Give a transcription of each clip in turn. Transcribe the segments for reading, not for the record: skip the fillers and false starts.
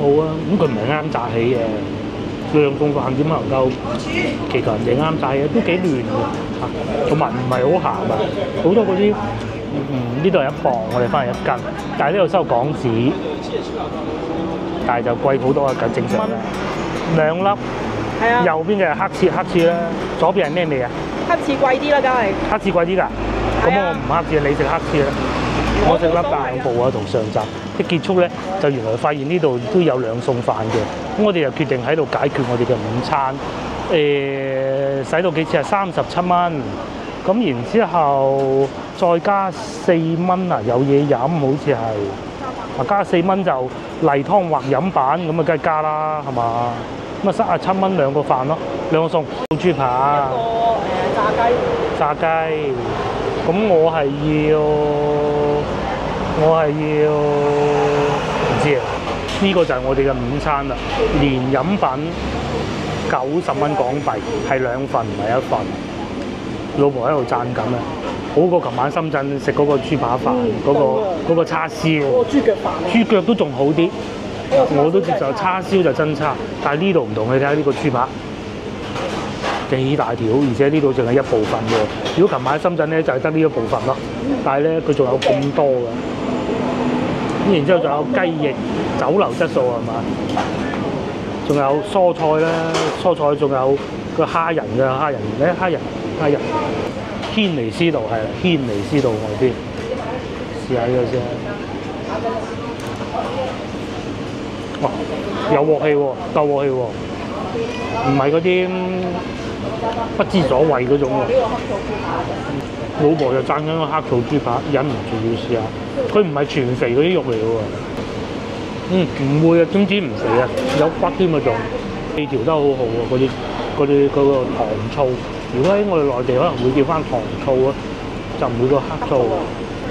好啊，咁佢唔係啱炸起嘅，兩餸飯點能夠祈求人哋啱炸嘅？都幾亂嘅嚇，同埋唔係好鹹啊，好多嗰啲呢度係1磅，我哋翻嚟1斤，但係呢度收港紙，但係就貴好多啊，咁正常啦。2粒，係啊，右邊嘅係黑刺啦，左邊係咩味啊？黑刺貴啲啦，梗係。黑刺貴啲㗎，咁我唔黑刺，你食黑刺啦。我食粒大部啊，同上集一結束咧，就原來發現呢度都有2餸飯嘅，咁我哋就決定喺度解決我哋嘅午餐。使到幾錢啊？37蚊，咁然之後再加4蚊啊，有嘢飲好似係，啊加4蚊就例湯或飲版，咁啊梗係加啦，係嘛？咁啊37蚊2個飯咯，2個餸，豬扒，一個炸雞，炸雞，咁我係要唔知啊，呢個就係我哋嘅午餐啦，連飲品90蚊港幣，係2份唔係1份。老婆喺度讚緊啊，好過琴晚深圳食嗰個豬扒飯，嗰個叉燒，嗰個豬腳飯，豬腳都仲好啲，我都接受。叉燒就真差，但係呢度唔同，你睇下呢個豬扒幾大條，而且呢度淨係一部分喎。如果琴晚喺深圳咧，就係得呢一部分咯，但係咧佢仲有咁多嘅。咁然之後仲有雞翼，酒樓質素係嘛？仲有蔬菜啦，蔬菜仲有個蝦仁嘅蝦仁，蝦仁，軒尼詩道係啦，軒尼詩道外邊，試下呢個先。哇，有鑊氣喎，夠鑊氣喎，唔係嗰啲不知所謂嗰種喎。老婆就讚緊個黑醋豬扒，忍唔住要試下。佢唔係全肥嗰啲肉嚟嘅喎。唔會啊，點知唔肥啊？有骨添啊仲，味調得好好喎，嗰個糖醋。如果喺我哋內地可能會叫翻糖醋啊，就唔會個黑醋。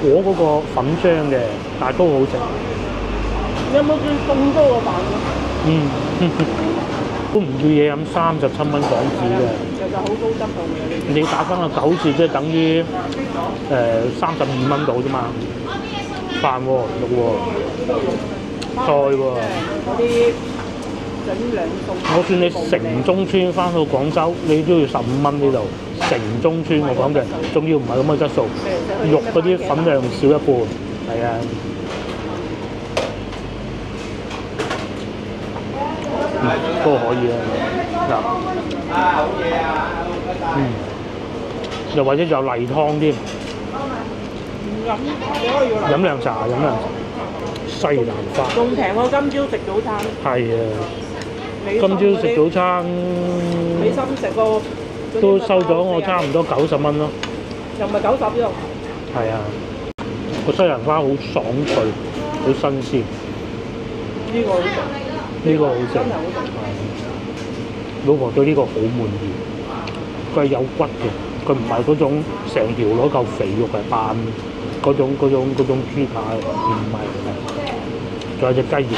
我嗰個粉漿嘅，但係都好食。你有冇見咁多個飯嘅？都唔要嘢飲37蚊港紙嘅。其實好高質素嘅。你打翻個9折，即係等於32蚊到啫嘛。飯喎，肉喎，菜喎。嗰啲整2餸。我算你城中村翻到廣州，你都要15蚊呢度。城中村我講嘅，仲要唔係咁嘅質素，肉嗰啲粉量少一半，係啊。都可以啊，嗱，好嘢啊，又或者有例湯添，飲涼茶，西蘭花，仲平過今朝食早餐。係啊，今朝食早餐，美心食個都收咗我差唔多90蚊咯，又唔係90啫。係啊，個西蘭花好爽脆，好新鮮，呢個好食。呢個好食，老婆對呢個好滿意。佢係有骨嘅，佢唔係嗰種成條攞嚿肥肉嚟扮嗰種豬扒，唔係。仲有隻雞翼，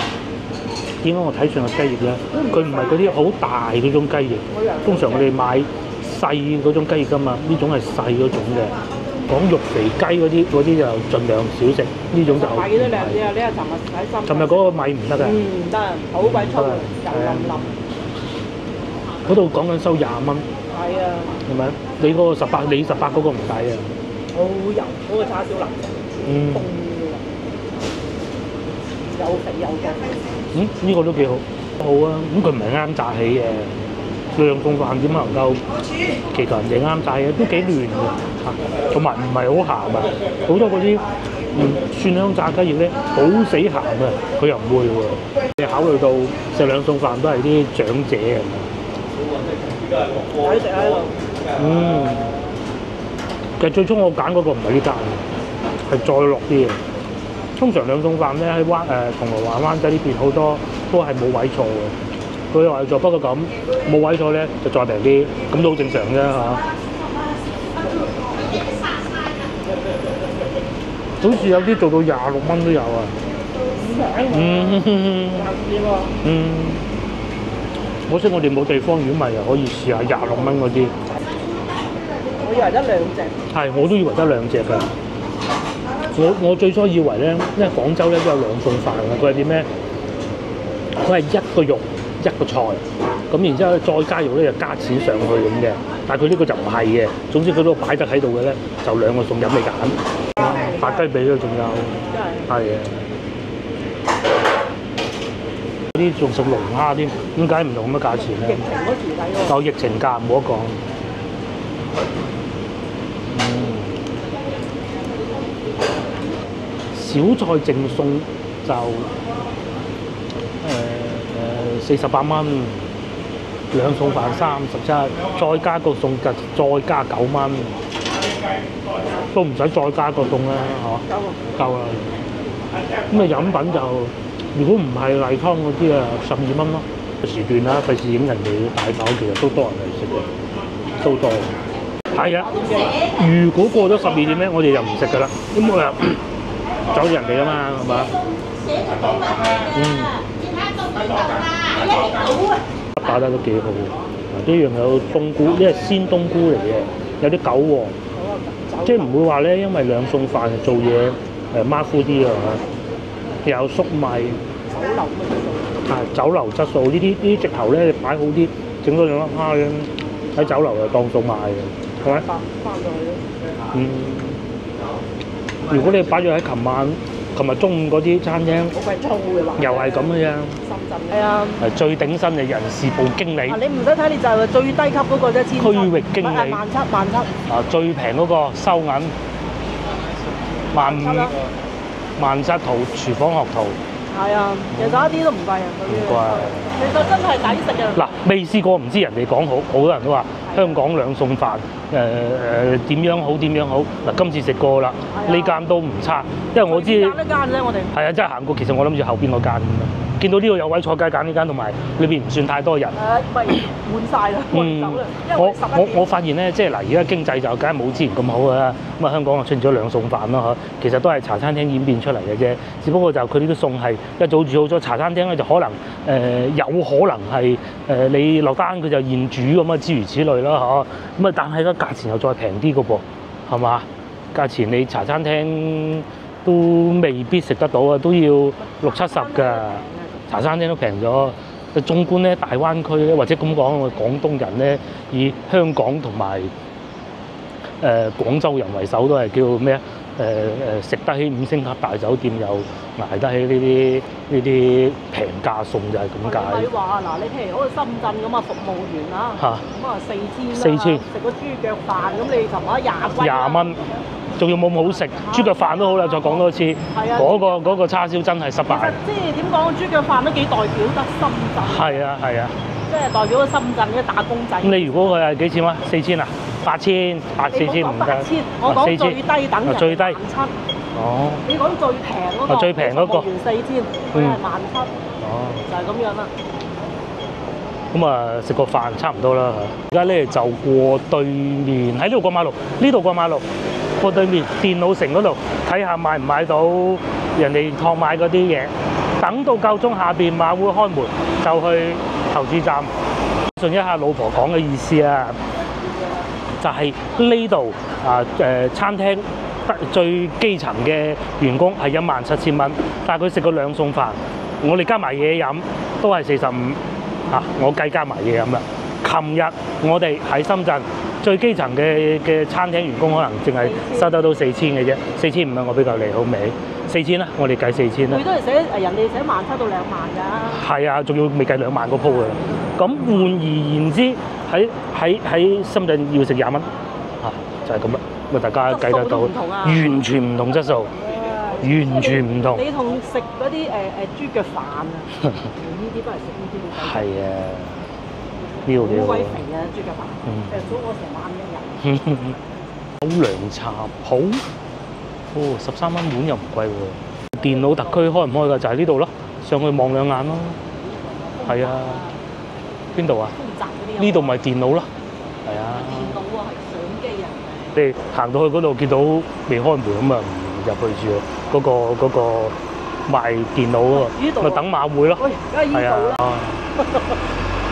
點解我睇上個雞翼咧？佢唔係嗰啲好大嗰種雞翼，通常我哋買細嗰種雞翼㗎嘛，呢種係細嗰種嘅。講肉肥雞嗰啲就盡量少食，呢種就買幾多兩隻啊？呢個尋日喺深圳。尋日嗰個米唔得㗎。唔得，好鬼粗，油冧。嗰度講緊收20蚊。係啊。係咪？你嗰個18，你18嗰個唔抵啊。好油，嗰個叉燒腍。凍嘅。又肥又勁。呢個都幾好。好啊，咁佢唔係啱炸起嘅。2餸飯點能夠祈求人哋啱炸嘅？都幾亂嘅嚇，同埋唔係好鹹啊！好多嗰啲蒜香炸雞翼咧，好死鹹啊！佢又唔會喎。你考慮到食2餸飯都係啲長者啊。抵食喺度。其實最初我揀嗰個唔係呢間嘅，係再落啲嘅。通常2餸飯咧喺銅鑼灣灣仔呢邊好多都係冇位坐嘅。佢話做，不過咁冇位坐咧就再平啲，咁都好正常啫嚇。好似有啲做到26蚊都有啊。可惜我哋冇地方，如果唔係又可以試下26蚊嗰啲。我以為得2隻。係，我都以為得2隻㗎。我最初以為咧，因為廣州咧都有2餸飯嘅，佢係點咧？佢係一個肉一個菜，咁然之後再加肉咧就加錢上去咁嘅。但係佢呢個就唔係嘅，總之佢都擺得喺度嘅咧，就兩個餸飲你揀。白雞髀啊，仲有係啊，啲仲食龍蝦添，點解唔同咁嘅價錢咧？有疫情價冇得講。小菜淨餸就48蚊，兩餸飯37，再加個餸就再加9蚊，都唔使再加個餸啦，嚇，夠啦。咁啊飲品就如果唔係例湯嗰啲啊，12蚊咯。時段啦，費事影人哋大飽，其實都多人嚟食嘅，都多。係啊，如果過咗12點咧，我哋就唔食噶啦，咁我又走人哋啊嘛，係嘛？打得都幾好喎！呢樣有冬菇，呢係鮮冬菇嚟嘅，有啲韭黃，即係唔會話咧，因為兩餸飯做嘢馬虎啲啊嚇。有粟米，酒樓質素呢啲直頭咧擺好啲，整多兩粒蝦咧喺酒樓又當餸賣嘅，係咪？如果你擺咗喺琴日中午嗰啲餐廳，好鬼粗嘅話，又係咁嘅啫。深圳係啊，係最頂薪嘅人事部經理。你唔使睇，你就係最低級嗰個啫，區域經理。萬七。最平嗰個收銀15000，萬七圖廚房學徒。係啊，其實一啲都唔貴啊，嗰啲。唔貴。其實真係抵食嘅。嗱，未試過唔知人哋講好多人都話香港兩餸飯點樣好點樣好。嗱，今次食過啦，呢間都唔差，因為我知。揀一間啫，我哋。係啊，真係行過，其實我諗住後邊嗰間咁啦。見到呢度有位坐，梗係揀呢間，同埋裏邊唔算太多人。咪滿曬啦，換走啦。我發現咧，即係嗱，而家經濟就梗係冇之前咁好㗎啦。咁啊，香港就出現咗兩餸飯啦，嗬。其實都係茶餐廳演變出嚟嘅啫，只不過就佢呢啲餸係一早煮好咗。茶餐廳咧就可能有可能係你落單佢就現煮咁啊，諸如此類啦，嗬。咁啊，但係個價錢又再平啲嘅噃，係嘛？價錢你茶餐廳都未必食得到啊，都要60-70㗎。茶餐廳都平咗。縱觀咧大灣區咧，或者咁講，我廣東人咧以香港同埋廣州人為首，都係叫咩啊？食得起5星級大酒店，又捱得起呢啲平價餸，就係咁解。你話嗱，你譬如好似深圳咁啊，服務員啊，咁啊4000啦，食個豬腳飯，咁你琴日20蚊。仲要冇咁好食，豬腳飯都好啦，再講多次，嗰個叉燒真係失敗。即係點講，豬腳飯都幾代表得深圳。係啊，即係代表咗深圳嘅打工仔。咁你如果佢係幾錢啊？4000啊？8000，4000唔得。我講最低等人最低17,000。哦。你講最平嗰個？最平嗰個。元4000，佢係17,000。哦。就係咁樣啦。咁啊，食個飯差唔多啦。而家咧就過對面，喺呢度過馬路，呢度過馬路。過對面電腦城嗰度睇下買唔買到人哋託買嗰啲嘢，等到夠鐘下邊馬會開門就去投注站。順一下老婆講嘅意思啊，就係呢度餐廳最基層嘅員工係17000蚊，但係佢食個兩餸飯，我哋加埋嘢飲都係45嚇，我計加埋嘢飲啦。琴日我哋喺深圳。最基層嘅餐廳員工可能淨係收得到4000嘅啫，4500啊，我比較利好味，4000啦，我哋計4000啦。佢都係寫人哋寫17000到2萬㗎。係啊，仲要未計2萬個鋪㗎啦。咁換而言之，喺深圳要食20蚊，就係咁啦。咁大家計得到，完全唔同質素，完全唔同。你同食嗰啲豬腳飯啊，呢啲都係食呢啲好。係啊。好鬼肥啊！豬腳飯，早我成萬一人。好涼茶鋪，13蚊碗又唔貴喎。電腦特區開唔開㗎？就喺呢度咯，上去望兩眼咯。係啊，邊度啊？呢度咪電腦咯。係啊。電腦喎係相機啊。你行到去嗰度見到未開門咁啊，唔入去住嗰個賣電腦嗰個，咪等馬會咯。喂，梗係呢度啦。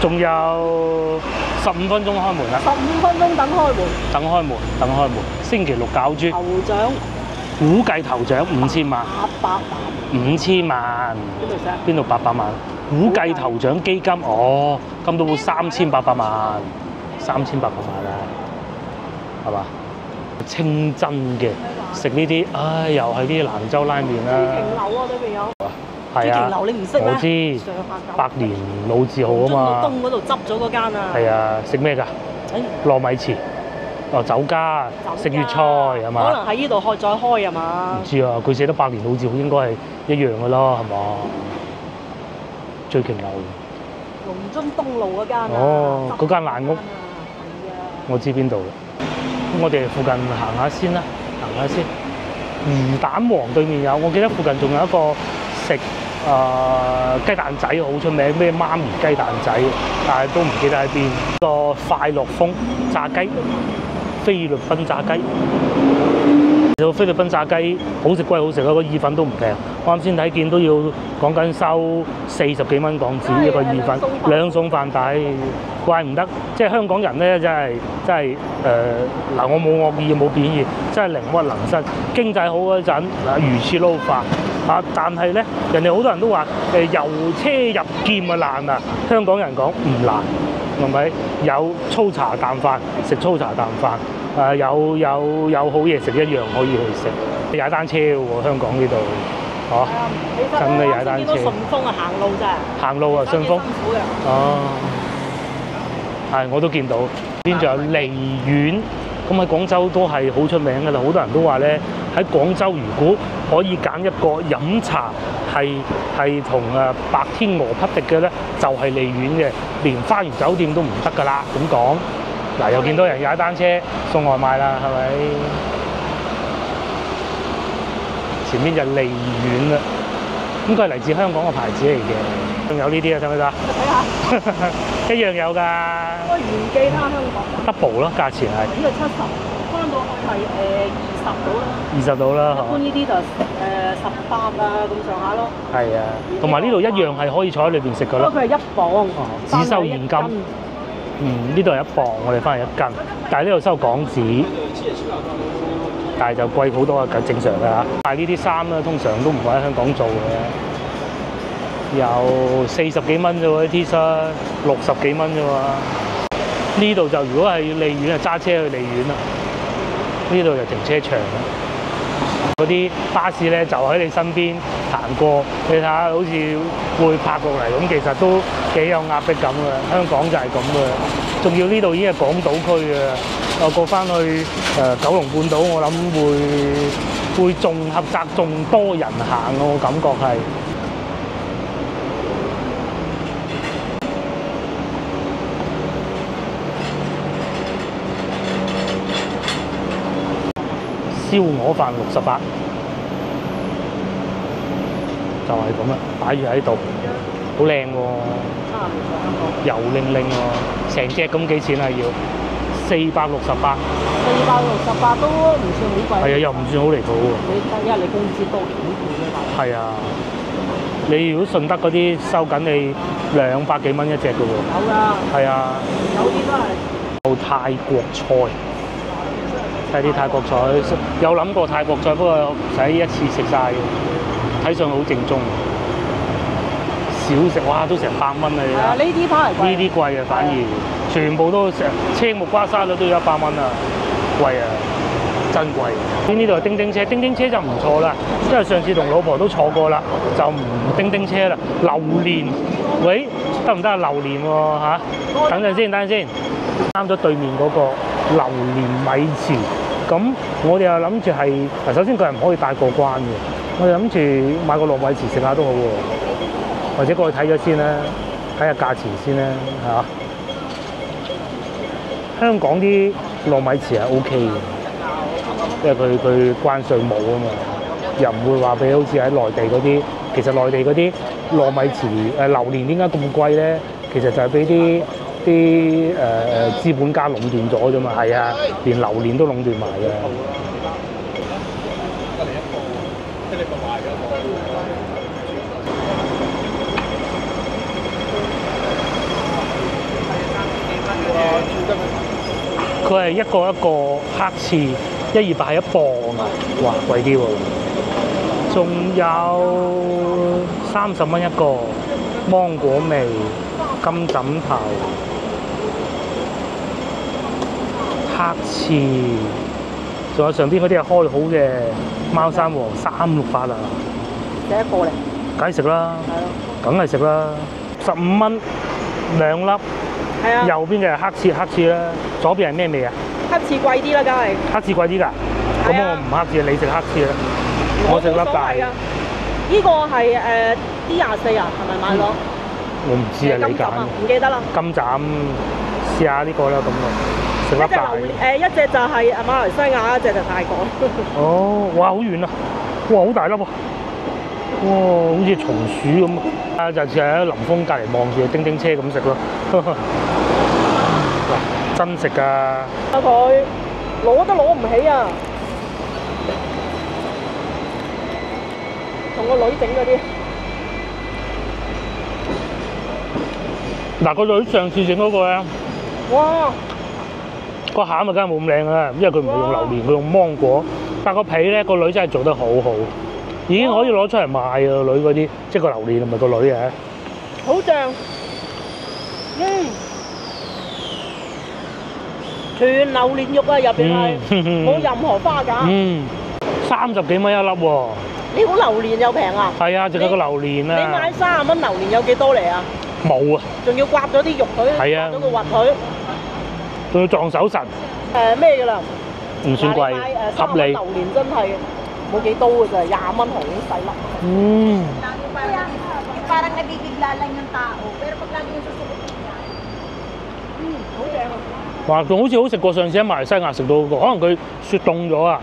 仲有15分鐘開門啦！15分鐘等開門。星期六攪珠。頭獎。估計頭獎5000萬。800萬。5000萬。邊度800萬？估計頭獎基金，哦，金到3800萬，3800萬啦，係嘛？清真嘅，食呢啲，唉，又係啲蘭州拉麵啦。朱瓊樓啊，裏邊有。係啊，樓你唔識咩？我知。百年老字號啊嘛。東嗰度執咗嗰間啊。係啊，食咩㗎？糯米糍。哦，酒家食粵菜係嘛？可能喺呢度再開係嘛？唔知啊，佢寫得百年老字號應該係一樣㗎啦，係嘛？最瓊樓。龍津東路嗰間啊。哦，嗰間爛屋。係啊。我知邊度啦。我哋附近行下先啦，行下先。魚蛋王對面有，我記得附近仲有一個食雞蛋仔好出名，咩媽咪雞蛋仔，但係都唔記得喺邊。個快樂風炸雞，菲律賓炸雞。其實菲律賓炸雞好食歸好食啊，個意粉都唔平。我啱先睇見都要講緊收40幾蚊港紙一個意粉，2餸飯底，怪唔得。即係香港人咧，真係嗱，我冇惡意冇貶義，真係寧屈能伸。經濟好嗰陣魚翅撈飯啊，但係咧人哋好多人都話由車入劍啊難啊，香港人講唔難，係咪？有粗茶淡飯食粗茶淡飯。有好嘢食一樣可以去食，踩單車喎，香港呢度，嚇，真係踩單車。見到順豐啊，行路咋？行路啊，順豐。辛苦嘅。哦，係，我都見到。邊仲有梨園，咁喺廣州都係好出名㗎啦，好多人都話咧，喺廣州如果可以揀一個飲茶係同白天鵝匹敵嘅咧，就係梨園嘅，連花園酒店都唔得㗎啦，咁講。嗱，又見到人踩單車送外賣啦，係咪？前面就梨園啦，應該係嚟自香港嘅牌子嚟嘅。仲有呢啲啊，睇唔睇得？睇下，一樣有㗎。嗰個原記啦，香港。double 咯，價錢係。呢個70，翻到去係20到啦。20到啦，一般呢啲就18啊咁上下咯。係啊，同埋呢度一樣係可以坐喺裏邊食㗎咯。不過佢係1磅，只收現金。呢度係1磅，我哋翻嚟1斤，但係呢度收港紙，但係就貴好多啊，正常㗎嚇。但係呢啲衫咧，通常都唔會喺香港做嘅，有40幾蚊啫喎，啲 T 恤60幾蚊啫喎。呢度就如果係利園，就揸車去利園啦。呢度就停車場啦。嗰啲巴士咧就喺你身邊行過，你睇下好似會拍落嚟咁，其實都幾有壓迫感嘅。香港就係咁嘅，仲要呢度已經係港島區嘅，我過翻去九龍半島，我諗會仲狹窄，仲多人行，我感覺係。燒鵝飯68，就係咁啦，擺住喺度，好靚喎，油靈靈喎，成隻咁幾錢啊？要468。468都唔算好貴。係啊，又唔算好離譜喎。因為你工資多幾倍啊嘛。係啊，你如果順德嗰啲收緊你200幾蚊一隻嘅喎。有㗎。係啊。有啲都係。有泰國菜。睇啲泰國菜，有諗過泰國菜，不過唔使一次食晒嘅，睇上去好正宗。小食哇，都成100蚊啊！係啊，呢啲反而貴。呢啲貴啊，反而全部都成青木瓜沙律都要100蚊啊，貴啊，真貴。呢度係叮叮車，叮叮車就唔錯啦，因為上次同老婆都坐過啦，就唔叮叮車啦。榴蓮，喂，得唔得啊？榴蓮喎嚇，等陣先，等陣先，啱咗對面嗰個榴蓮米糍。咁我哋又諗住係嗱，首先佢係唔可以帶過關嘅，我哋諗住買個糯米糍食下都好喎，或者過去睇咗先啦，睇下價錢先啦嚇。香港啲糯米糍係 OK 嘅，因為佢關稅冇啊嘛，又唔會話俾好似喺內地嗰啲，其實內地嗰啲糯米糍榴蓮點解咁貴咧？其實就係俾啲資本家壟斷咗啫嘛，係啊，連榴蓮都壟斷埋嘅。佢係一個一個黑刺，120係1磅啊！哇，貴啲喎！仲有30蚊一個。芒果味、金枕頭、黑刺，仲有上邊嗰啲係開好嘅貓山王368啊！第一個嚟，梗係食啦，係咯，梗係食啦，15蚊2粒。係啊。右邊嘅係黑刺啦，左邊係咩味啊？黑刺貴啲啦，梗係。黑刺貴啲㗎，咁我唔黑刺，你食黑刺啦，我食粒大。呢個係D24啊，係咪買咗？我唔知啊，你揀。唔記得啦。金盞試下呢個啦，咁我食粒大。一隻就係馬來西亞，一隻就泰國。哦，哇，好遠啊！哇，好大粒喎！哇，好似松鼠咁啊！就似喺林峰隔離望住叮叮車咁食咯。嗱，真食㗎！佢攞都攞唔起啊！同個女整嗰啲。嗱，個女上次整嗰個咧，哇！個餡啊，梗係冇咁靚啦，因為佢唔係用榴蓮，佢用芒果。但個皮咧，個女真係做得好好，已經可以攞出嚟賣啊！個女嗰啲，即係個榴蓮同埋個女啊！好正，全榴蓮肉啊，入邊係冇任何花㗎。30幾蚊一粒喎。呢款榴蓮又平啊？係啊，仲有個榴蓮啊！你買30蚊榴蓮有幾多嚟啊？冇啊！仲要刮咗啲肉佢，刮咗個核佢，仲要撞手神。咩㗎啦？唔算貴，合理。榴蓮真係冇幾多㗎咋，20蚊紅已經細粒。parang nabibigla lang yung tao. Pero pag lagi yung susubukin niya, 好正啊！哇，仲好似好食過上次喺馬來西亞食到嗰個，可能佢雪凍咗啊，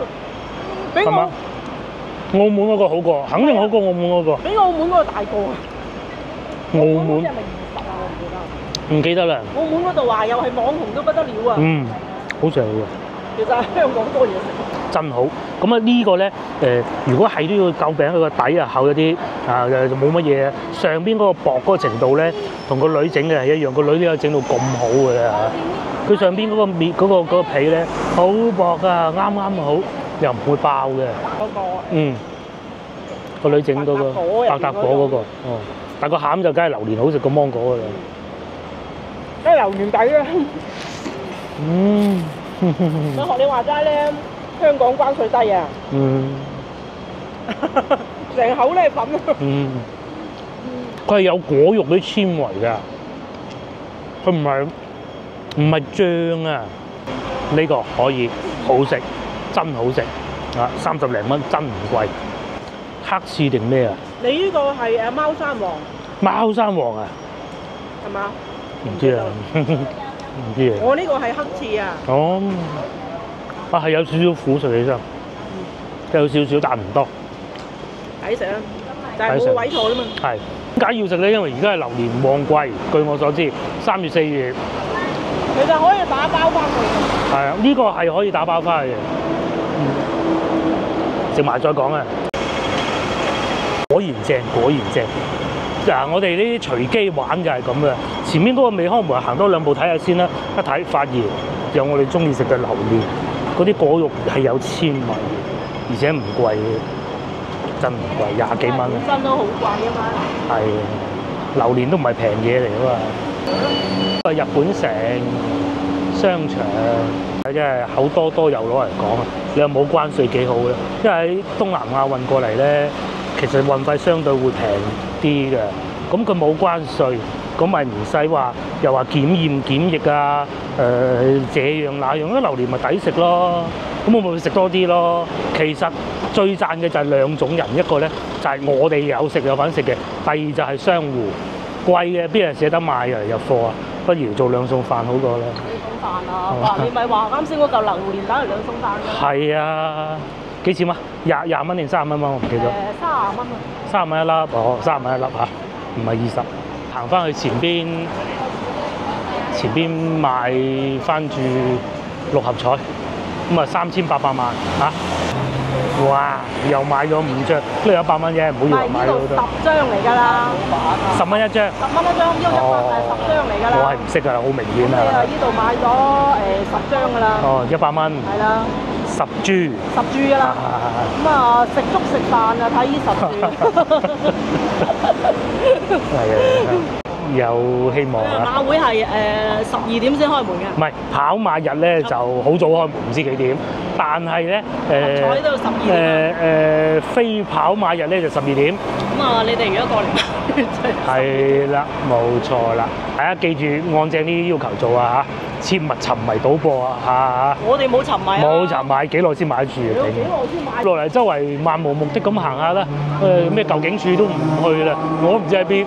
係嘛？澳門嗰個好過，肯定好過澳門嗰個。比澳門嗰個大個啊！澳門係咪20啊？我唔記得。唔記得啦。澳門嗰度話又係網紅到不得了啊！好食喎。其實香港多嘢食。真好，咁啊呢個咧如果係都要救餅，佢個底啊厚一啲啊，就冇乜嘢。上邊嗰個薄嗰個程度咧，同個女整嘅係一樣，個女都有整到咁好嘅咧嚇。佢上邊嗰個面嗰個皮咧好薄啊，啱啱好，又唔會爆嘅。個女整嗰個白塔果嗰個，但個餡就梗係榴蓮好食過芒果㗎啦。梗係榴蓮底啦。我學你話齋咧。香港關稅低啊！成口咧粉啊！佢係有果肉啲纖維㗎，佢唔係醬啊！呢個可以好食，真好食啊！30零蚊真唔貴。黑刺定咩啊？你呢個係貓山王。貓山王啊？係嘛？唔知啊，唔知啊。我呢個係黑刺啊。哦。係有少少苦食起身，有少少但唔多，抵食啊！但係冇位坐啫嘛。係點解要食咧？因為而家係榴蓮旺季，據我所知，3月4月。其實可以打包翻去。係啊，呢個係可以打包翻去嘅。食埋再講啊！果然正，果然正。嗱，我哋呢啲隨機玩就係咁嘅。前面嗰個美康門行多2步睇下先啦，一睇發現有我哋中意食嘅榴蓮。嗰啲果肉係有纖維，而且唔貴嘅，真唔貴，20幾蚊。本身都好貴啊嘛。係，榴蓮都唔係平嘢嚟啊嘛。日本城商場，真係口多多又攞嚟講啊！你有冇關稅幾好咧？因為喺東南亞運過嚟咧，其實運費相對會平啲嘅。咁佢冇關稅，咁咪唔使話又話檢驗檢疫啊，這樣那樣，啲榴蓮咪抵食咯。咁我咪會食多啲咯。其實最賺嘅就係2種人，一個咧就係我哋有食有份食嘅，第二就係商戶貴嘅邊人捨得買入貨啊？不如做2餸飯好過啦。2餸飯啊！哇！你咪話啱先嗰嚿榴蓮等係2餸飯㗎。係啊，幾錢啊？20蚊定30蚊我唔記得。30蚊啊。30蚊一粒，哦，30蚊一粒嚇。唔係20，行翻去前邊買翻住6合彩，咁啊3800萬嚇！哇！又買咗5張，都有100蚊啫，唔好以為買咗好多。10張嚟㗎啦，10蚊一張。10蚊一張，因為10張嚟㗎啦。我係唔識㗎啦，好明顯啊。你喺呢度買咗10張㗎啦。哦，100蚊。係啦。10十豬㗎啦。咁啊，食粥食飯啊，睇呢十豬。係啊，有希望啊！馬會係12點先開門嘅。唔係跑馬日咧就好早開門，唔知幾點。但係咧彩都12點。非跑馬日咧就12點。咁啊，你哋如果過嚟係啦，冇錯啦。大家記住按正啲要求做啊嚇，切勿沉迷賭博啊嚇！我哋冇沉迷啊！冇沉迷，幾耐先買得住？幾耐先買？落嚟周圍漫無目的咁行下啦，咩舊警署都唔去啦，我都唔知喺邊。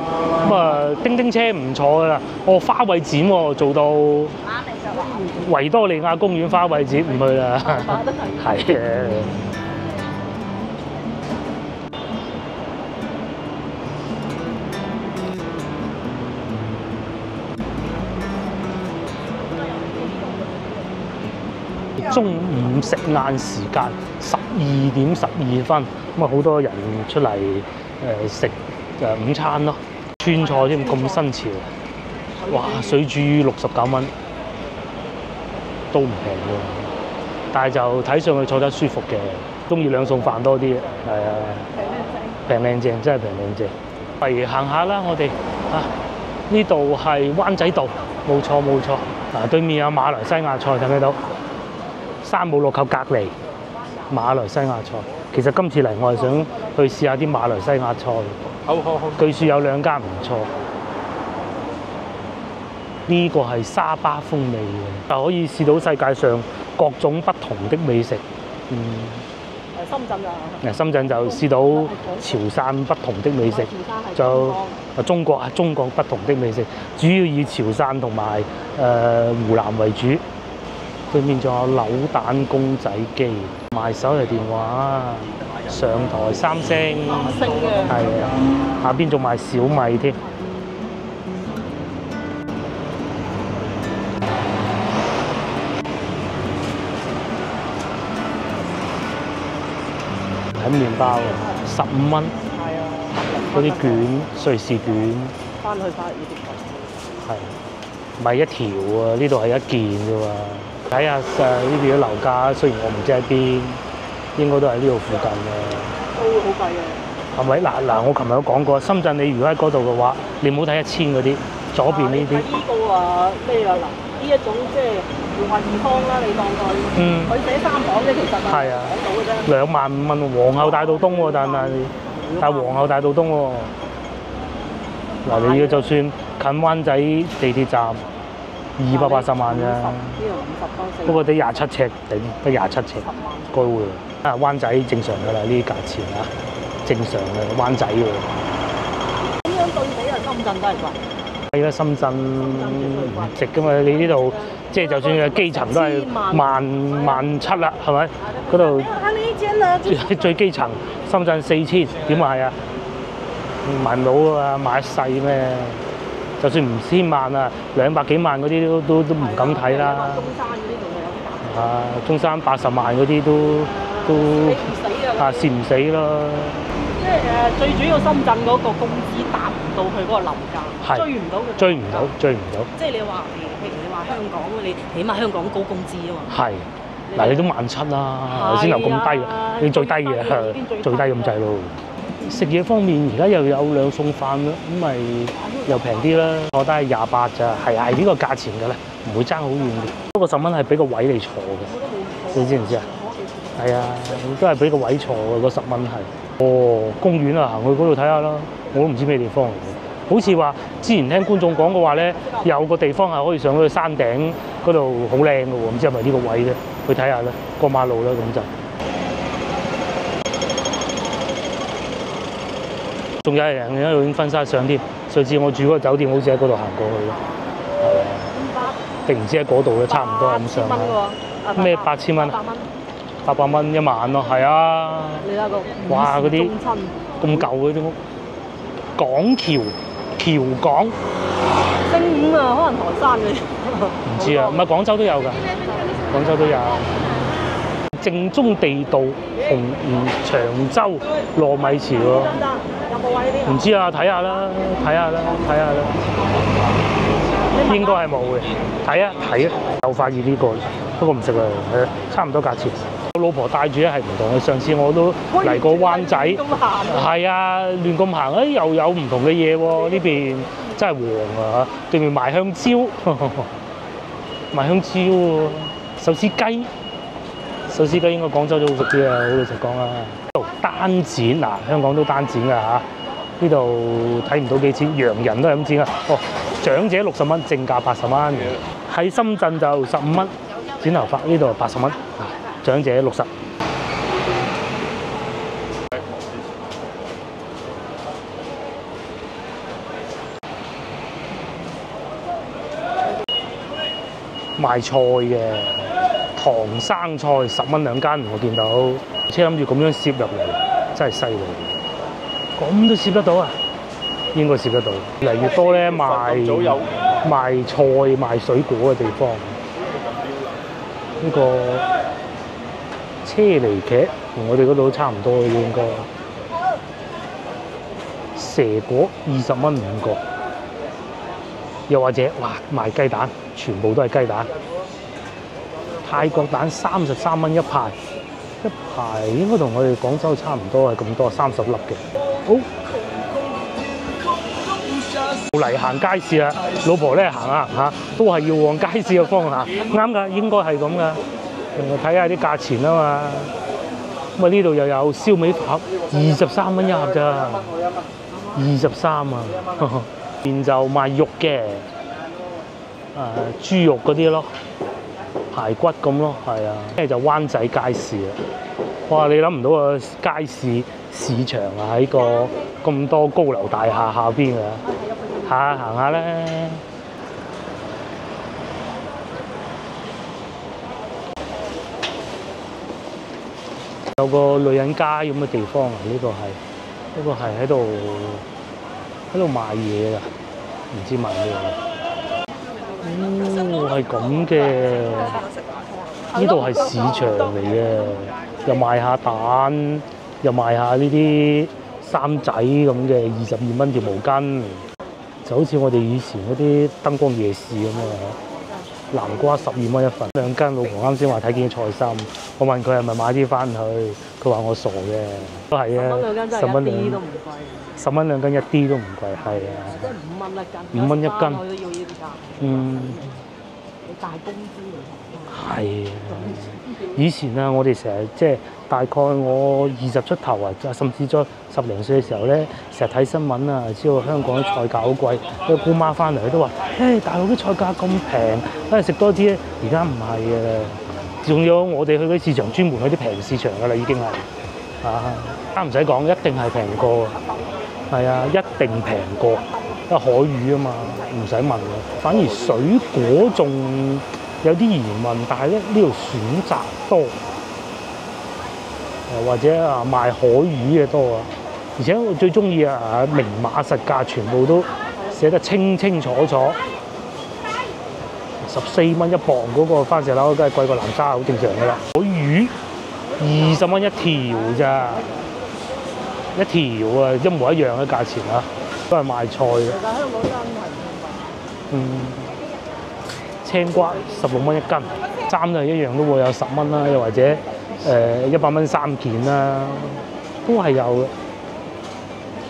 咁啊，叮叮車唔坐噶啦，花卉展喎，做到維多利亞公園花卉展唔去啦，係嘅。中午食晏時間12點12分，咁啊好多人出嚟食午餐咯，川菜添咁新潮，哇！水煮魚69蚊，都唔平喎。但係就睇上去坐得舒服嘅，中意兩餸飯多啲，係啊，平靚正，真係平靚正。不如行下啦，我哋啊，呢度係灣仔道，冇錯冇錯。嗱，對面有馬來西亞菜，睇唔睇到？山姆路扣隔離馬來西亞菜，其實今次嚟我係想去試下啲馬來西亞菜。好。據說有2間唔錯。呢個係沙巴風味嘅，就可以試到世界上各種不同的美食。深圳啊。深圳就試到潮汕不同的美食，就中國不同的美食，主要以潮汕同埋湖南為主。對面仲有扭蛋公仔機，賣手提電話，上台3星，係啊，下邊仲賣小米添。睇麵包15蚊，嗰啲卷瑞士卷，翻去呢啲係唔係一條啊？呢度係一件啫喎。睇下呢邊啲樓價，雖然我唔知喺邊，應該都係呢度附近嘅。都好貴嘅。係咪？嗱，我琴日都講過，深圳你如果喺嗰度嘅話，你唔好睇1000嗰啲，左邊呢啲。呢個啊咩啊嗱，呢一種即係豪華二方啦，你當佢。佢寫3房啫，其實係講到嘅啫。25000蚊，皇后大道東喎，但係皇后大道東喎。嗱，你就算近灣仔地鐵站。280萬咋？不過得27尺頂，得27尺，該會。啊，灣仔正常㗎啦，呢啲價錢啊，正常嘅灣仔喎。咁樣對比啊，深圳都係貴。係啦，深圳唔值㗎嘛，你呢度即係就算係基層都係17000啦，係咪？嗰度最基層，深圳4000，點買啊？買唔到啊，買一世咩？就算唔1000萬啊，200幾萬嗰啲都唔敢睇啦。中山嗰啲仲有。啊，中山80萬嗰啲都蝕唔死咯。即係最主要深圳嗰個工資達唔到佢嗰個樓價，追唔到佢。追唔到。即係你話譬如你話香港，你起碼香港高工資啊嘛。係。嗱，你都17000啦，先樓咁低，你最低嘅，最低咁滯咯。食嘢方面，而家又有兩餸飯啦，咁咪又平啲啦。我覺得係28咋，係呢個價錢嘅咧，唔會爭好遠嘅。不過10蚊係俾個位你坐嘅，你知唔知啊？係啊，都係俾個位坐嘅，嗰10蚊係。哦，公園啊，行去嗰度睇下啦，我都唔知咩地方嚟嘅。好似話之前聽觀眾講過話咧，有個地方係可以上去山頂嗰度好靚嘅喎，唔知係咪呢個位咧？去睇下啦，過馬路啦咁就。仲有人喺度影婚紗相添，上次我住嗰個酒店好似喺嗰度行過去咯，定唔知喺嗰度咧，差唔多咁上下。咩8000蚊啊？800蚊1晚咯，係啊！你睇個哇嗰啲咁舊嗰啲屋，港橋港。星5啊，可能台山嘅。唔知啊，唔係廣州都有㗎，廣州都有。正宗地道長洲糯米糍喎。唔知啊，睇下啦，應該係冇嘅。睇啊，就發現呢個，不過唔食啦，差唔多價錢。老婆帶住咧係唔同嘅。上次我都嚟過灣仔，係啊，亂咁行，又有唔同嘅嘢喎。呢邊真係旺啊！對面賣香蕉，賣香蕉喎，手撕雞。手撕雞應該廣州都好食啲啊！好老實講啊，單剪嗱，香港都單剪㗎嚇。呢度睇唔到幾錢，洋人都係咁剪啊。哦，長者60蚊，正價80蚊。喺深圳就15蚊剪頭髮，呢度80蚊，長者60。賣菜嘅唐生菜10蚊2斤，我見到，車諗住咁樣攝入嚟，真係犀利。咁都攝得到啊？應該攝得到。越嚟越多咧賣菜賣水果嘅地方。呢個車厘茄同我哋嗰度都差唔多嘅應該。蛇果20蚊5個。又或者哇賣雞蛋，全部都係雞蛋。泰國蛋33蚊一排，一排應該同我哋廣州差唔多係咁多，30粒嘅。好，嚟行街市啦，老婆咧行下行下，都係要往街市嘅方向行，啱㗎，應該係咁㗎。睇下啲價錢啊嘛。咁啊呢度又有燒味盒，23蚊一盒咋，23啊。邊就賣肉嘅，豬肉嗰啲咯。排骨咁咯，係啊，跟住就灣仔街市啦。哇！你諗唔到個街市市場啊，喺個咁多高樓大廈下邊啊，行下咧。有個女人街咁嘅地方啊，呢個係喺度賣嘢㗎，唔知賣咩。哦，係咁嘅，呢度係市場嚟嘅，又賣下蛋，又賣下呢啲衫仔咁嘅，22蚊條毛巾，就好似我哋以前嗰啲燈光夜市咁啊！南瓜12蚊一份，2斤。老婆啱先話睇見菜心，我問佢係咪買啲翻去，佢話我傻嘅，都係啊，10蚊2斤都唔貴，10蚊2斤一啲都唔貴，係啊，即係5蚊一斤，5蚊1斤，我都要呢啲價。你大公司嚟係啊，以前啊，我哋成日即係大概我20出頭啊，甚至再10零歲嘅時候咧，成日睇新聞啊，知道香港啲菜價好貴。個姑媽翻嚟都話：大陸啲菜價咁平，食多啲咧。而家唔係啊，仲有我哋去嗰啲市場專門去啲平市場㗎啦，已經係啊，唔使講，一定係平過，係啊，一定平過，因為海魚啊嘛，唔使問嘅。反而水果仲有啲疑問，但係咧呢度選擇多。或者賣海魚嘅多啊，而且我最中意明碼實價，全部都寫得清清楚楚。14蚊一磅嗰個番石榴，梗係貴過南沙，好正常㗎啦。海魚20蚊一條咋，一條啊，一模一樣嘅價錢啊，都係賣菜嘅。但係香港真係青瓜16蚊一斤，衫都係一樣，都會有10蚊啦，又或者100蚊3件啦，都係有嘅。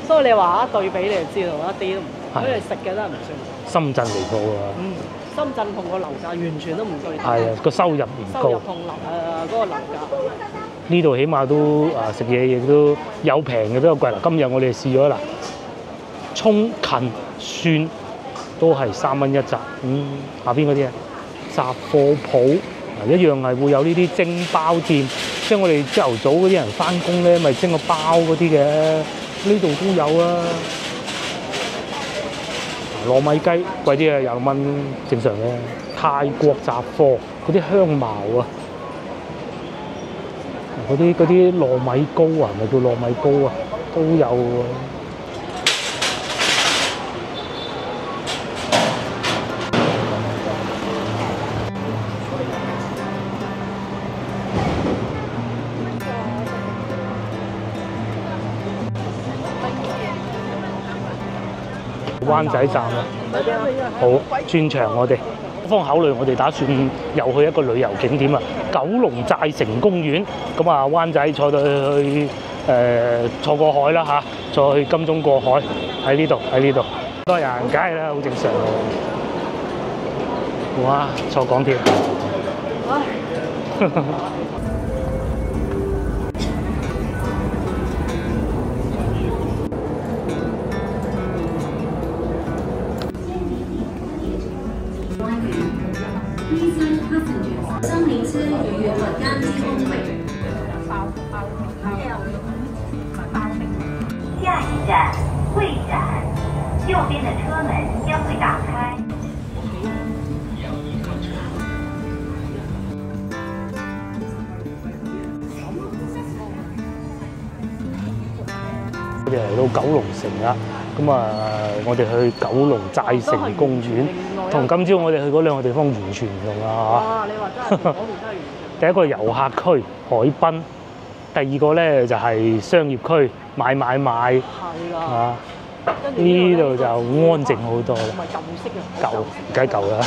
所以你話一對比你就知道，一啲都唔同。佢哋食嘅都係唔算。深圳離譜啊！深圳同個樓價完全都唔對等。係啊，個收入唔高。收入同嗰個樓價。呢度起碼都食嘢亦都有平嘅，都有貴啦。今日我哋試咗啦，葱芹蒜都係3蚊一紮。下邊嗰啲雜貨鋪。一樣係會有呢啲蒸包店，即係我哋朝頭早嗰啲人翻工咧，咪蒸個包嗰啲嘅，呢度都有啊。糯米雞貴啲啊，20蚊正常嘅。泰國雜貨嗰啲香茅啊，嗰啲糯米糕啊，咪叫糯米糕啊，都有喎。灣仔站啊，好專長我哋方考慮，我哋打算又去一個旅遊景點啊，九龍寨城公園。咁啊，灣仔坐到去坐過海啦嚇，再去金鐘過海喺呢度多人梗係啦，好正常。哇！坐港鐵。下一站会展，右边的车门将会打开。我哋嚟到九龍城啦，咁啊，我哋去九龍寨城公園，同今朝我哋去嗰兩個地方完全唔同啦嚇。哇！你話真係嗰邊真係完全。第一個遊客區海濱，第二個咧就係商業區買。係啦。啊，呢度就安靜好多啦。唔係舊式嘅。舊，梗係舊啦。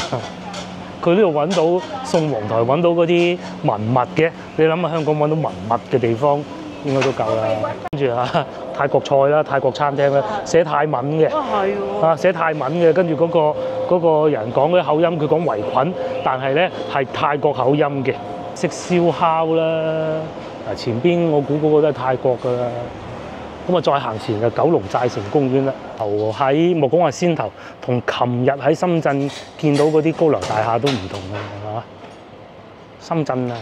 佢呢度揾到宋皇台揾到嗰啲文物嘅，你諗下香港揾到文物嘅地方應該都夠啦。跟住啊，泰國菜啦、泰國餐廳啦，寫泰文嘅。係喎。啊，寫泰文嘅，跟住嗰個人講嗰啲口音，佢講圍裙，但係咧係泰國口音嘅。食燒烤啦，嗱前邊我估嗰個都係泰國㗎啦。咁啊，再行前就九龍寨城公園啦。喺莫講話先頭，同琴日喺深圳見到嗰啲高樓大廈都唔同嘅，係嘛？深圳啊，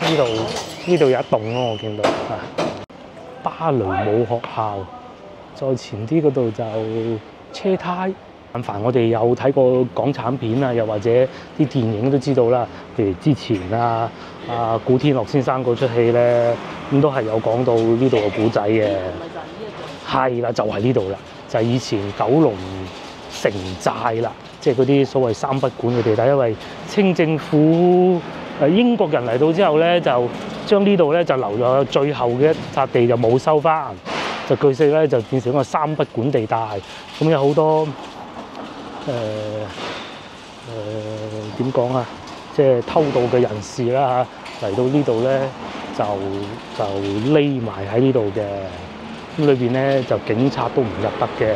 呢度有一棟咯，我見到啊。芭蕾舞學校，再前啲嗰度就車胎。但凡我哋有睇過港產片啊，又或者啲電影都知道啦。譬如之前古天樂先生嗰出戲咧，咁都係有講到呢度嘅古仔嘅。係啦，就係呢度啦，就係以前九龍城寨啦，即係嗰啲所謂三不管嘅地帶。因為清政府英國人嚟到之後咧，就將呢度咧就留咗最後嘅一笪地就冇收翻，就據說咧就變成一個三不管地帶。咁有好多點講啊？即係偷渡嘅人士啦嚇，嚟到呢度咧就匿埋喺呢度嘅。咁裏邊咧就警察都唔入得嘅。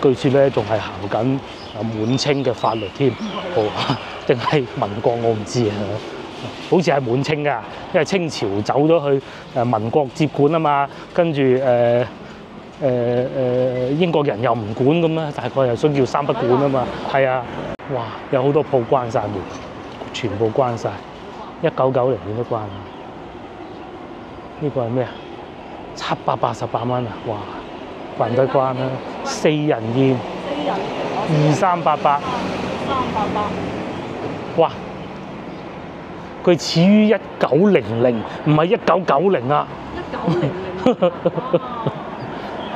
據說咧仲係行緊滿清嘅法律添，定係民國我唔知啊。好似係滿清㗎，因為清朝走咗去民國接管啊嘛，跟住英國人又唔管咁啦，大概又想叫三不管啊嘛。係啊，哇！有好多鋪關晒門，全部關晒。1990年都關啦。呢個係咩啊？788蚊啊！哇，還得關啦。4人宴，2388。388。哇！佢始於1900，唔係1990啊。1900。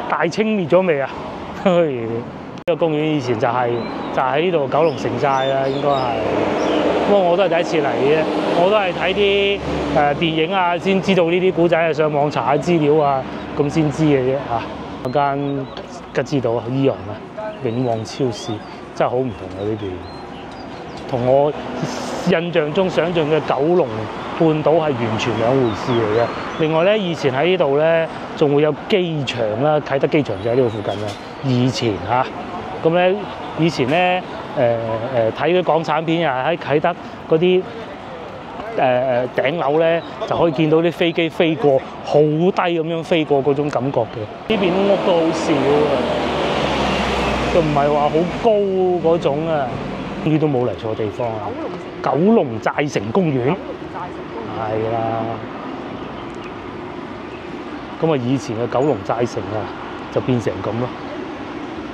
大清滅咗未啊？呢個公園以前就喺呢度九龍城寨啦，應該係。不過我都係第一次嚟嘅，我都係睇啲電影啊，先知道呢啲古仔啊，上網查下資料啊，咁先知嘅啫嚇。有間吉之島伊洋啊，永旺超市真係好唔同啊！呢邊同我印象中想像嘅九龍半島係完全兩回事嚟嘅。另外咧，以前喺呢度咧，仲會有機場啦，啟德機場就喺呢度附近啦。以前嚇，咁咧以前咧睇啲港產片啊，喺啟德嗰啲頂樓咧，就可以見到啲飛機飛過，好低咁樣飛過嗰種感覺嘅。呢邊屋都好少啊，就唔係話好高嗰種啊。呢都冇嚟錯地方啊！九龍寨城公園，係啦。咁啊，以前嘅九龍寨城啊，就變成咁咯，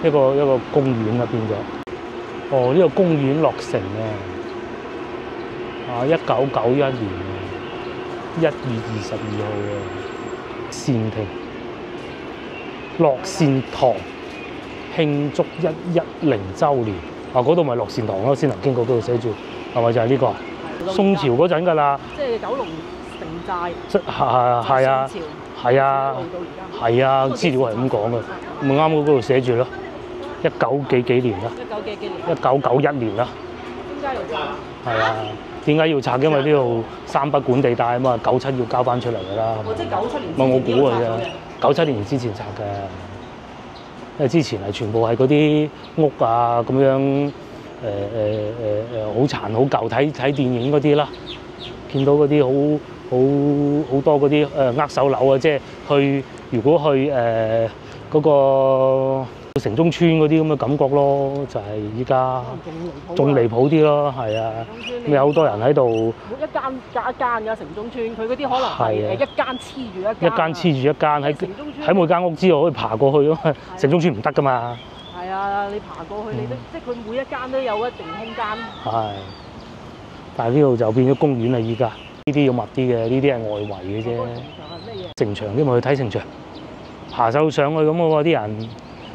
一個公園啊變咗。哦，呢個公園落成啊，1991年1月22號啊，善庭樂善堂慶祝110週年。啊！嗰度咪樂善堂咯，先能經過嗰度寫住，係咪就係呢個啊？宋朝嗰陣㗎啦，即係九龍城寨。係啊，係啊，係啊，資料係咁講嘅，咪啱嗰度寫住咯，19幾年啦，1991年啦，解要拆？係啊，點解要拆？因為呢度三不管地帶啊嘛，97要交翻出嚟㗎啦。或者97年唔係我估㗎啫，97年之前拆嘅，因為之前係全部係嗰啲屋啊咁樣好殘好舊，睇電影嗰啲啦，見到嗰啲好多嗰啲握手樓啊，即係如果去嗰個城中村嗰啲咁嘅感覺咯，就係依家仲離譜啲咯，係啊，咁有好多人喺度，一間隔一間㗎城中村，佢嗰啲可能係一間黐住一間，一間黐住一間喺每間屋之外可以爬過去咯，城中村唔得㗎嘛。係啊，你爬過去你都即係佢每一間都有一定空間。係，但係呢度就變咗公園啦，依家呢啲要密啲嘅，呢啲係外圍嘅啫。城牆啲咪去睇城牆，爬手上去咁嘅喎啲人。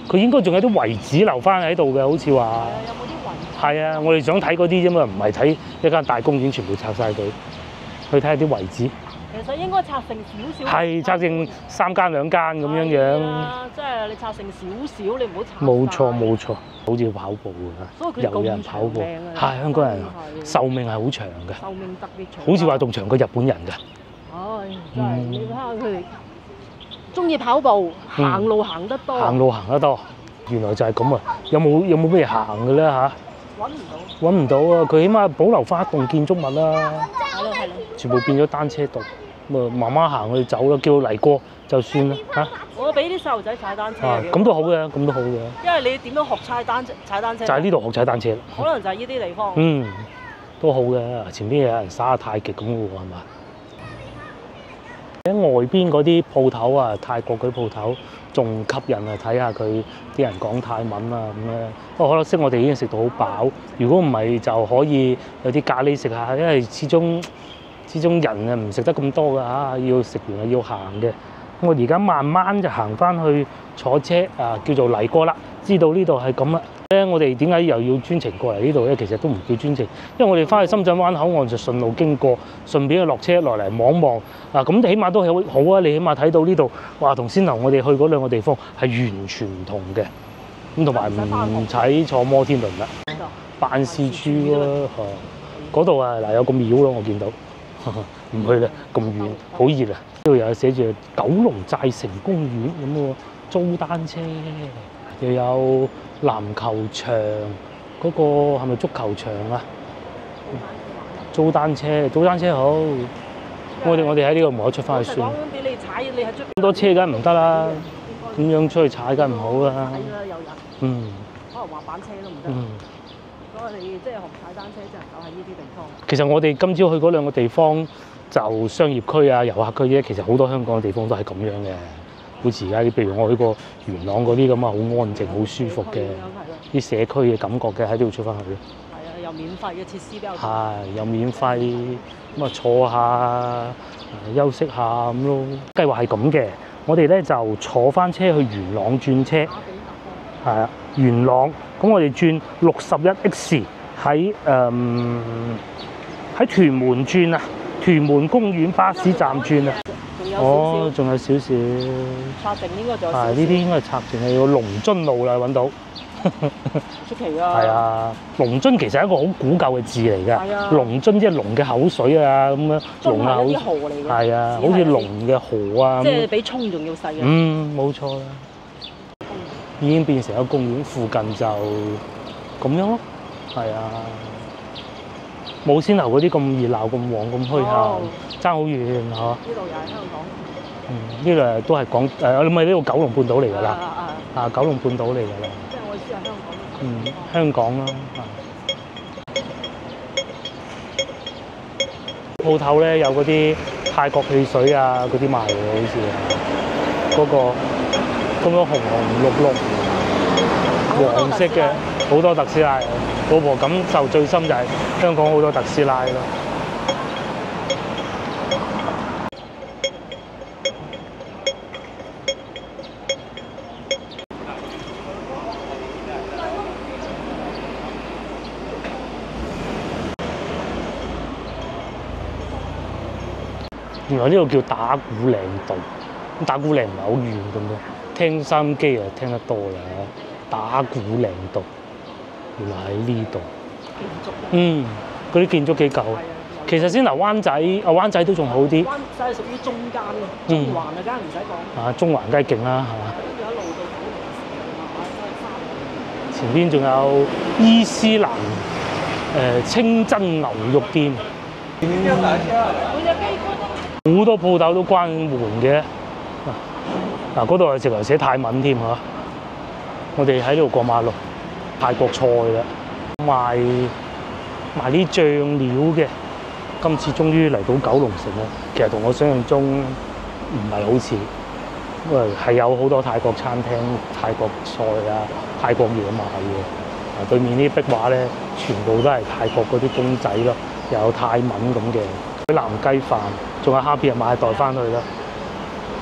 佢應該仲有啲遺址留翻喺度嘅，好似話。有冇啲遺？係啊，我哋想睇嗰啲啫嘛，唔係睇一間大公園全部拆晒佢，去睇下啲遺址。其實應該拆成少少。係拆成3間2間咁樣樣。即係你拆成少少，你唔好拆。冇錯，好似要跑步㗎，有人跑步。係香港人壽命係好長嘅。壽命特別長。好似話仲長過日本人㗎。唉，真係你睇下佢哋。中意跑步，行路行得多。行路行得多，原來就係咁啊！有冇咩行嘅咧嚇？揾唔到啊！佢起碼保留翻一棟建築物啦。係咯。全部變咗單車道，咁啊慢慢行去走啦，叫嚟過就算啦嚇。我俾啲細路仔踩單車。咁都好嘅，咁都好嘅。因為你點樣學踩單車？就喺呢度學踩單車。可能就係呢啲地方。都好嘅。前邊有人耍下太極咁嘅喎，係嘛？喺外邊嗰啲鋪頭啊，泰國嗰啲鋪頭仲吸引啊！睇下佢啲人講泰文啊咁咧。不過可惜我哋已經食到好飽，如果唔係就可以有啲咖喱食下，因為始終人啊唔食得咁多㗎嚇，要食完啊要行嘅。我而家慢慢就行翻去坐車啊，叫做嚟過啦。知道呢度係咁啦。我哋點解又要專程過嚟呢度咧？其實都唔叫專程，因為我哋翻去深圳灣口岸就順路經過，順便落車落嚟望望啊！咁起碼都係好啊！你起碼睇到呢度，哇，同先頭我哋去嗰兩個地方係完全唔同嘅。咁同埋唔使坐摩天輪啦，辦事處咯，嗰度啊嗱有個廟咯，我見到，唔去啦，咁遠，好熱啊！呢度又有寫住九龍寨城公園咁喎，租單車，又有籃球場，嗰個係咪足球場啊？租單車好。我哋喺呢個唔可以出翻去算。俾你踩，你喺出咁多車梗唔得啦，咁樣出去踩梗唔好啦。有人。可能滑板車都唔得。所以你即係學踩單車，只能夠喺呢啲地方。其實我哋今朝去嗰兩個地方就商業區啊、遊客區啫，其實好多香港嘅地方都係咁樣嘅。好似而家譬如我去過元朗嗰啲咁啊，好安靜、好舒服嘅啲社區嘅感覺嘅，喺呢度出翻去咯。係啊，又免費嘅設施比較多。係，又免費咁啊，坐下休息下咁咯。計劃係咁嘅，我哋咧就坐翻車去元朗轉車。係啊，元朗咁我哋轉61X 喺屯門轉啊，屯門公園巴士站轉啊。哦，仲有少少。拆剩應該仲有少少。係呢啲應該係拆剩，係個龍津路啦，揾到。出奇啊！係啊，龍津其實係一個好古舊嘅字嚟㗎。係啊。龍津即係龍嘅口水啊，咁樣。龍啊，啲河嚟嘅。係啊，好似龍嘅河啊。即係比涌仲要細嘅。冇錯啦。已經變成一個公園，附近就咁樣咯。係啊。冇先頭嗰啲咁熱鬧、咁旺、咁墟冚，爭好遠嚇。呢度又係香港。呢度都係講你咪呢度九龍半島嚟㗎啦。九龍半島嚟㗎啦。即係我意思係香港。香港啦。鋪頭咧有嗰啲泰國汽水啊，嗰啲賣嘅好似嗰個咁樣紅綠黃色嘅，好多特斯拉。老婆感受最深就係香港好多特斯拉咯。原來呢度叫打鼓嶺道，咁打鼓嶺唔係好遠咁樣，聽收音機啊聽得多啦。打鼓嶺道。原來喺呢度，建築。嗰啲建築幾舊。其實先頭灣仔都仲好啲。灣仔係屬於中間嘅，中環啊，梗係唔使講。中環梗係勁啦，係嘛？跟住一路到九龍城啊，前邊仲有伊斯蘭清真牛肉店。好多鋪頭都關門嘅。嗰度係直頭寫泰文添嚇。我哋喺呢度過馬路，泰國菜啦，賣啲醬料嘅。今次終於嚟到九龍城啦，其實同我想象中唔係好似，因為係有好多泰國餐廳、泰國菜啊、泰國嘢賣嘅。對面啲壁畫咧，全部都係泰國嗰啲公仔咯，又有泰文咁嘅。海南雞飯，仲有蝦片，買袋翻去啦，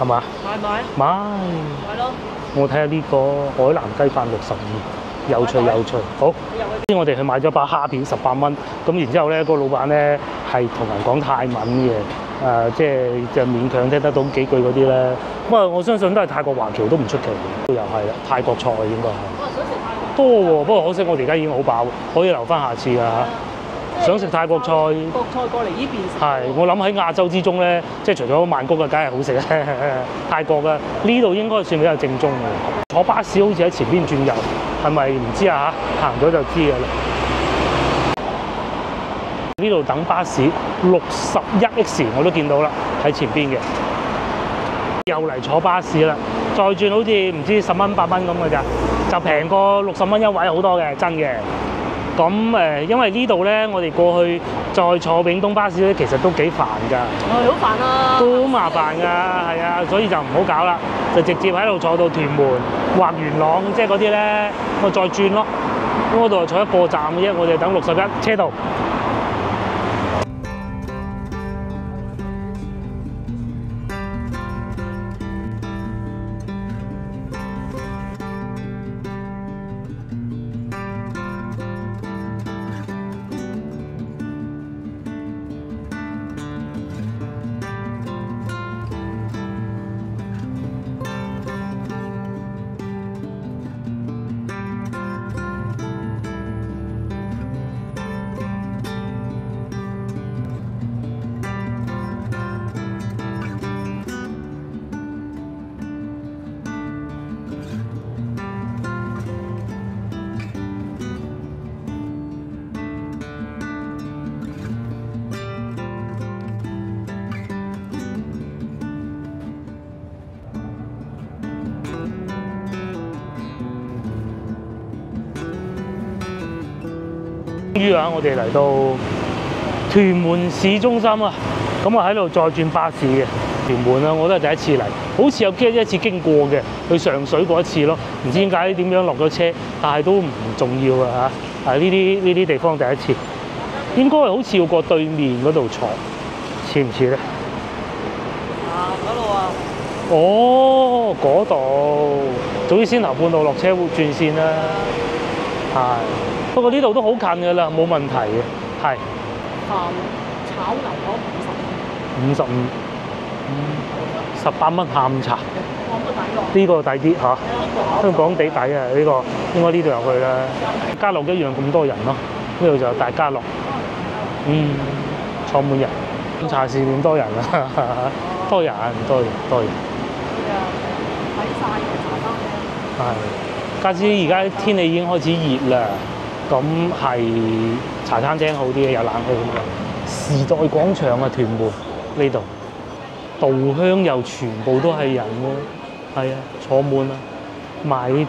係嘛？買。係咯。我睇下呢個海南雞飯62，有趣。好。我哋去買咗把蝦片18蚊，咁然之後咧，個老闆咧係同人講泰文嘅，即係勉強聽得到幾句嗰啲咧。不過我相信都係泰國華僑都唔出奇嘅，又係啦，泰國菜應該係。多喎，不過可惜我哋而家已經好飽，可以留翻下次㗎嚇。想食泰國菜，國菜過嚟呢邊食。係，我諗喺亞洲之中咧，即係除咗曼谷嘅，梗係好食啦。泰國嘅呢度應該算比較正宗嘅。坐巴士好似喺前邊轉右，係咪唔知啊嚇？行咗就知㗎啦。呢度等巴士61X 我都見到啦，喺前邊嘅。又嚟坐巴士啦，再轉好似唔知10蚊8蚊咁嘅咋，就平過60蚊一位好多嘅，真嘅。咁因為呢度咧，我哋過去再坐永東巴士咧，其實都幾煩㗎。好煩啊！都好麻煩㗎，係啊，所以就唔好搞啦，就直接喺度坐到屯門或元朗，即係嗰啲咧，我再轉咯。咁嗰度坐一個站嘅啫，我哋等61車到。終於啊！我哋嚟到屯門市中心啊，咁啊喺度再轉巴士嘅屯門啊，我都係第一次嚟，好似有一次經過嘅，去上水嗰一次咯，唔知點解點樣落咗車，但係都唔重要啊嚇！呢啲地方第一次，應該好似要過對面嗰度坐，似唔似咧？嗰度啊！哦，嗰度，早啲先頭半路落車轉線啦，係。不過呢度都好近㗎啦，冇問題嘅，係。炒牛河55，18蚊下午茶。呢個抵啲嚇，香港地抵啊！呢個應該呢度入去啦。家樂一樣咁多人咯，呢度就大家樂。坐滿人。茶市點多人啊？多人。睇晒嘅茶餐廳。係。加之而家天氣已經開始熱啦。咁係茶餐廳好啲嘅，有冷氣咁樣。時代廣場啊，屯門呢度，稻香又全部都係人喎，係啊，坐滿啊，賣呢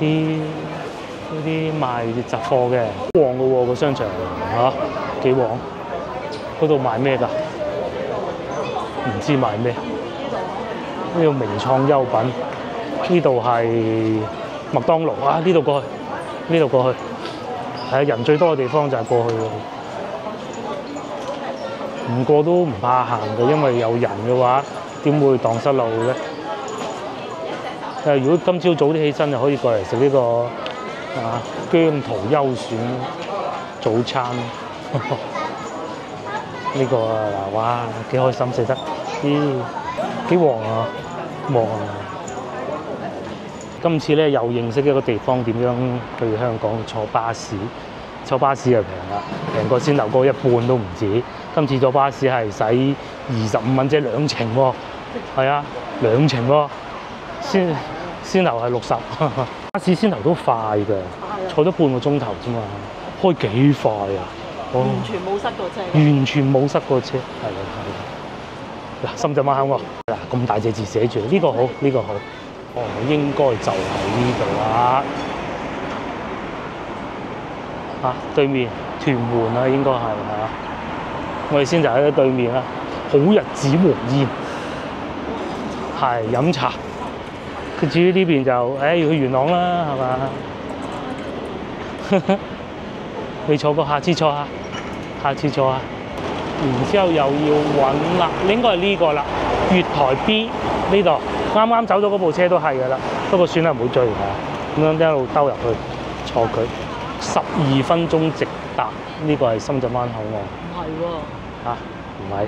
啲賣雜貨嘅，旺嘅喎個商場嚇，幾旺。嗰度賣咩㗎？唔知賣咩。呢度名創優品，呢度係麥當勞啊！呢度過去。係啊，人最多嘅地方就係過去喎，唔過都唔怕行嘅，因為有人嘅話，點會蕩失路咧？如果今朝早啲起身，就可以過嚟食呢個姜濤優選早餐。呢個哇幾開心食得，幾旺啊！今次咧又認識一個地方，點樣去香港坐巴士。坐巴士就平啦，平過先頭嗰一半都唔止。今次坐巴士係使25蚊，即係2程喎。係啊，2程喎。先頭係60，巴士先頭都快㗎，坐咗半個鐘頭啫嘛，開幾快啊！完全冇塞過車。完全冇塞過車，係啊。嗱，深圳灣口岸嗱，咁大隻字寫住，呢個好，呢個好。哦，應該就喺呢度啦。對面屯門啊，應該係嚇。我哋先就喺對面啦。好日子和宴，係飲茶。佢至於呢邊就，要去元朗啦，係嘛？未坐過，下次坐下，下次坐下。然之後又要揾啦，應該係呢個啦，月台 B 呢度，啱啱走咗嗰部車都係㗎啦，不過算啦，唔好追嚇，咁樣一路兜入去坐佢，12分鐘直達，呢個係深圳灣口岸。唔係喎。唔係。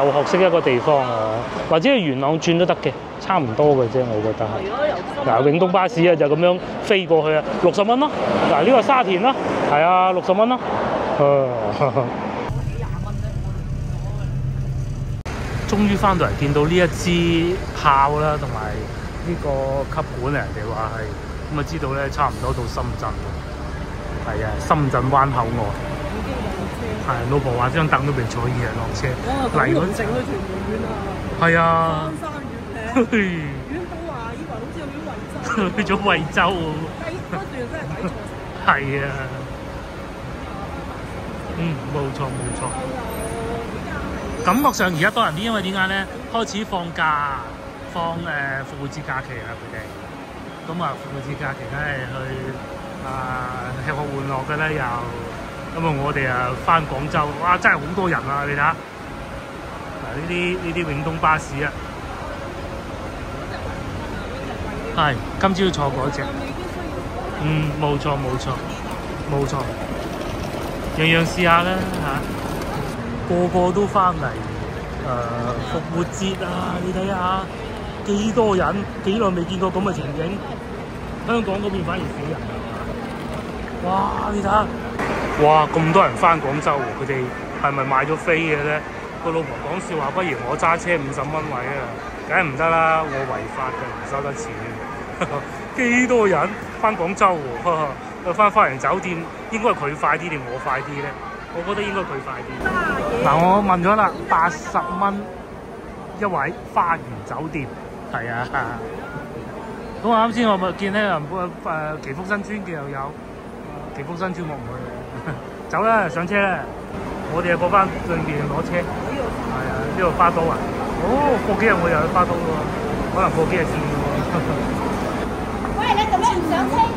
又學識一個地方啊，或者係元朗轉都得嘅，差唔多嘅啫，我覺得係。嗱，永東巴士啊就咁樣飛過去啊，60蚊咯。嗱，呢個沙田啦，係啊，60蚊咯。終於翻到嚟見到呢一支炮啦，同埋呢個吸管啊，人哋話係咁啊，知道咧差唔多到深圳。係啊，深圳灣口岸。係，老婆話張凳都未坐二人落車。嚟嗰陣去屯門縣啊！係啊，翻山越嶺。遠到話以為好似去咗惠州喎。嗰段真係睇錯晒。係啊，冇錯冇錯。感覺上而家多人啲，因為點解咧？開始放假，放復活節假期啊，佢哋。咁啊，復活節假期梗係去吃喝玩樂嘅咧，又。咁啊！我哋啊翻廣州，哇！真係好多人啊！你睇下，嗱呢啲永東巴士啊，係今朝坐嗰隻，冇錯冇錯冇錯，樣樣試下啦嚇，個個都翻嚟復活節啊！你睇下幾多人，幾耐未見過咁嘅情景，香港嗰邊反而少人啊！哇！你睇下。哇！咁多人翻廣州喎，佢哋係咪買咗飛嘅咧？個老婆講笑話，不如我揸車50蚊位啊，梗係唔得啦，我違法嘅，唔收得錢。幾多人翻廣州喎？翻花園酒店，應該係佢快啲定我快啲咧？我覺得應該佢快啲。嗱，我問咗啦，80蚊一位花園酒店，係啊。咁啱先我咪見咧，祈福新村嘅又有，祈福新村我唔去。走啦，上車啦！我哋又過翻對面攞車。係啊，呢度花都啊。哦，過幾日我又去花都咯，可能過幾日先喎。喂，你做咩唔上車嘅？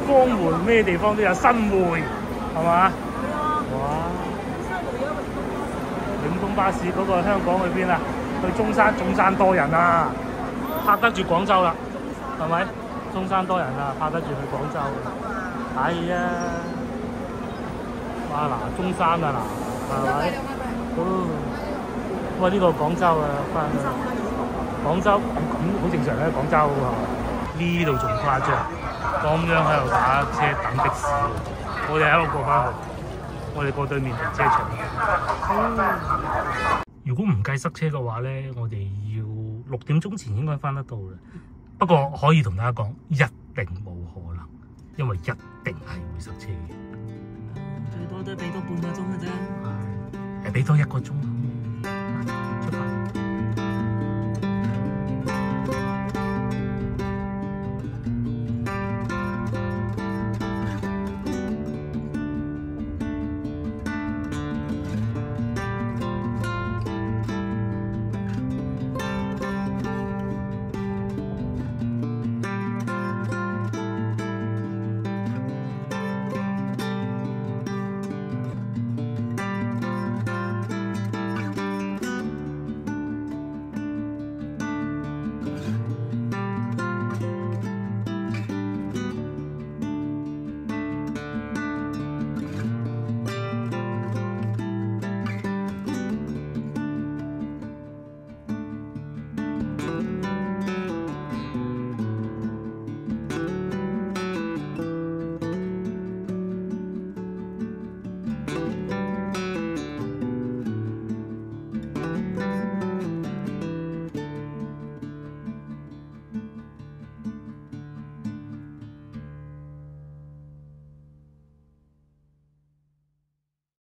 江門咩地方都有，新會係嘛？哇！永東巴士嗰個香港去邊啊？去中山，中山多人啊，拍得住廣州啦，係咪？中山多人啊，拍得住去廣州。係啊！哇嗱，中山啊嗱，係咪？喂，呢個廣州啊，翻廣州咁好正常咧，廣州喎。呢度仲誇張，咁樣喺度打車等的士，我哋喺度過翻去，我哋過對面停車場。如果唔計塞車嘅話咧，我哋要6點鐘前應該翻得到嘅。不過可以同大家講，一定冇可能，因為一定係會塞車嘅。最多都係俾多半個鐘嘅啫。係，俾多1個鐘。